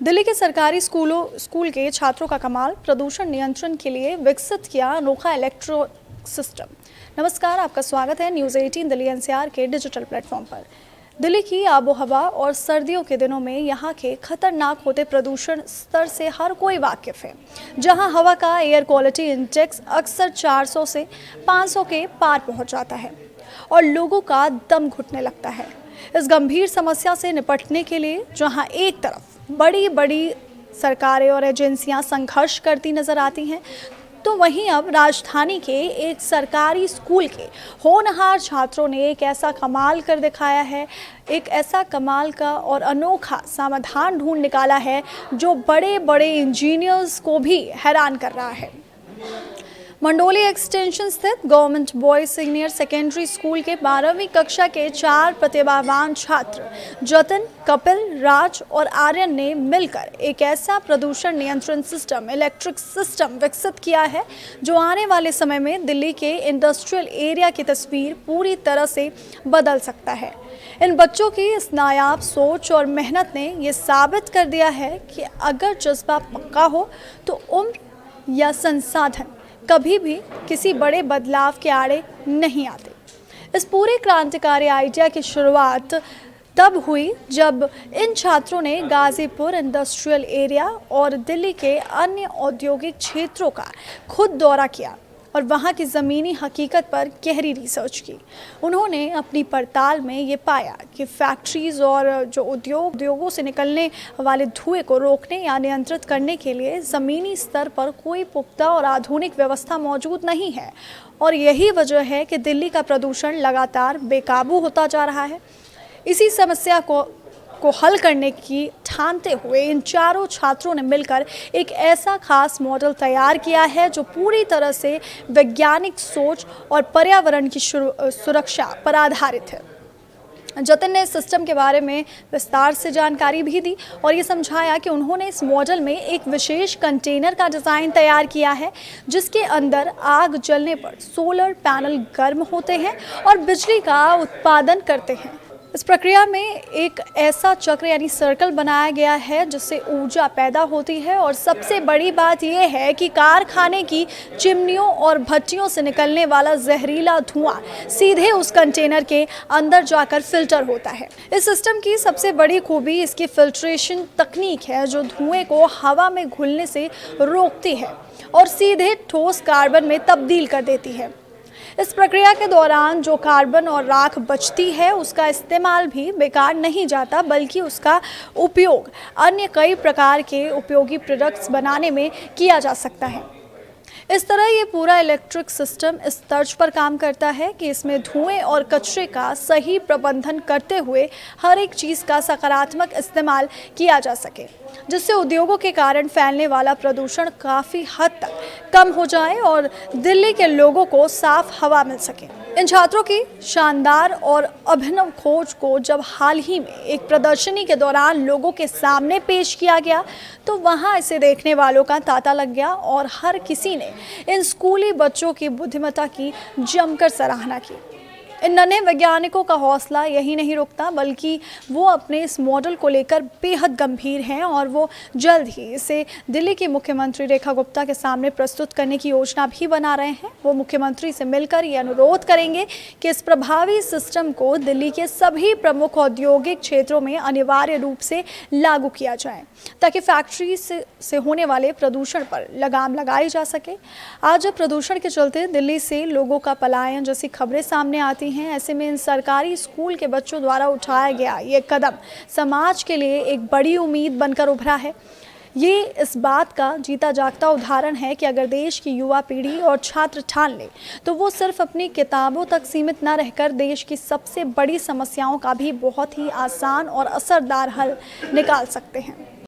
दिल्ली के सरकारी स्कूल के छात्रों का कमाल, प्रदूषण नियंत्रण के लिए विकसित किया अनोखा इलेक्ट्रो सिस्टम। नमस्कार, आपका स्वागत है न्यूज़ 18 दिल्ली एनसीआर के डिजिटल प्लेटफॉर्म पर। दिल्ली की आबोहवा और सर्दियों के दिनों में यहाँ के खतरनाक होते प्रदूषण स्तर से हर कोई वाकिफ है, जहाँ हवा का एयर क्वालिटी इंडेक्स अक्सर 400 से 500 के पार पहुँच जाता है और लोगों का दम घुटने लगता है। इस गंभीर समस्या से निपटने के लिए जहाँ एक तरफ बड़ी बड़ी सरकारें और एजेंसियां संघर्ष करती नजर आती हैं, तो वहीं अब राजधानी के एक सरकारी स्कूल के होनहार छात्रों ने एक ऐसा कमाल कर दिखाया है, एक ऐसा कमाल का और अनोखा समाधान ढूंढ निकाला है जो बड़े बड़े इंजीनियर्स को भी हैरान कर रहा है। मंडोली एक्सटेंशन स्थित government boys senior secondary school के 12वीं कक्षा के 4 प्रतिभावान छात्र जतिन, कपिल, राज और आर्यन ने मिलकर एक ऐसा प्रदूषण नियंत्रण सिस्टम, इलेक्ट्रिक सिस्टम विकसित किया है जो आने वाले समय में दिल्ली के इंडस्ट्रियल एरिया की तस्वीर पूरी तरह से बदल सकता है। इन बच्चों की इस नायाब सोच और मेहनत ने ये साबित कर दिया है कि अगर जज्बा पक्का हो तो उम्र या संसाधन कभी भी किसी बड़े बदलाव के आड़े नहीं आते। इस पूरे क्रांतिकारी आइडिया की शुरुआत तब हुई जब इन छात्रों ने गाजीपुर इंडस्ट्रियल एरिया और दिल्ली के अन्य औद्योगिक क्षेत्रों का खुद दौरा किया और वहाँ की ज़मीनी हकीकत पर गहरी रिसर्च की। उन्होंने अपनी पड़ताल में ये पाया कि फैक्ट्रीज़ और जो उद्योगों से निकलने वाले धुएं को रोकने या नियंत्रित करने के लिए ज़मीनी स्तर पर कोई पुख्ता और आधुनिक व्यवस्था मौजूद नहीं है, और यही वजह है कि दिल्ली का प्रदूषण लगातार बेकाबू होता जा रहा है। इसी समस्या को हल करने की ठानते हुए इन चारों छात्रों ने मिलकर एक ऐसा खास मॉडल तैयार किया है जो पूरी तरह से वैज्ञानिक सोच और पर्यावरण की सुरक्षा पर आधारित है। जतिन ने इस सिस्टम के बारे में विस्तार से जानकारी भी दी और ये समझाया कि उन्होंने इस मॉडल में एक विशेष कंटेनर का डिज़ाइन तैयार किया है जिसके अंदर आग जलने पर सोलर पैनल गर्म होते हैं और बिजली का उत्पादन करते हैं। इस प्रक्रिया में एक ऐसा चक्र यानी सर्कल बनाया गया है जिससे ऊर्जा पैदा होती है, और सबसे बड़ी बात यह है कि कारखाने की चिमनियों और भट्टियों से निकलने वाला जहरीला धुआं सीधे उस कंटेनर के अंदर जाकर फिल्टर होता है। इस सिस्टम की सबसे बड़ी खूबी इसकी फिल्ट्रेशन तकनीक है जो धुएं को हवा में घुलने से रोकती है और सीधे ठोस कार्बन में तब्दील कर देती है। इस प्रक्रिया के दौरान जो कार्बन और राख बचती है उसका इस्तेमाल भी बेकार नहीं जाता, बल्कि उसका उपयोग अन्य कई प्रकार के उपयोगी प्रोडक्ट्स बनाने में किया जा सकता है। इस तरह ये पूरा इलेक्ट्रिक सिस्टम इस तर्ज पर काम करता है कि इसमें धुएं और कचरे का सही प्रबंधन करते हुए हर एक चीज़ का सकारात्मक इस्तेमाल किया जा सके, जिससे उद्योगों के कारण फैलने वाला प्रदूषण काफ़ी हद तक कम हो जाए और दिल्ली के लोगों को साफ हवा मिल सके। इन छात्रों की शानदार और अभिनव खोज को जब हाल ही में एक प्रदर्शनी के दौरान लोगों के सामने पेश किया गया तो वहां इसे देखने वालों का तांता लग गया और हर किसी ने इन स्कूली बच्चों की बुद्धिमत्ता की जमकर सराहना की। इन नन्हे वैज्ञानिकों का हौसला यही नहीं रुकता, बल्कि वो अपने इस मॉडल को लेकर बेहद गंभीर हैं और वो जल्द ही इसे दिल्ली की मुख्यमंत्री रेखा गुप्ता के सामने प्रस्तुत करने की योजना भी बना रहे हैं। वो मुख्यमंत्री से मिलकर ये अनुरोध करेंगे कि इस प्रभावी सिस्टम को दिल्ली के सभी प्रमुख औद्योगिक क्षेत्रों में अनिवार्य रूप से लागू किया जाए ताकि फैक्ट्री से होने वाले प्रदूषण पर लगाम लगाई जा सके। आज प्रदूषण के चलते दिल्ली से लोगों का पलायन जैसी खबरें सामने आती हैं, ऐसे में इन सरकारी स्कूल के बच्चों द्वारा उठाया गया ये कदम समाज के लिए एक बड़ी उम्मीद बनकर उभरा है। ये इस बात का जीता जागता उदाहरण है कि अगर देश की युवा पीढ़ी और छात्र ठान ले तो वो सिर्फ अपनी किताबों तक सीमित न रहकर देश की सबसे बड़ी समस्याओं का भी बहुत ही आसान और असरदार हल निकाल सकते हैं।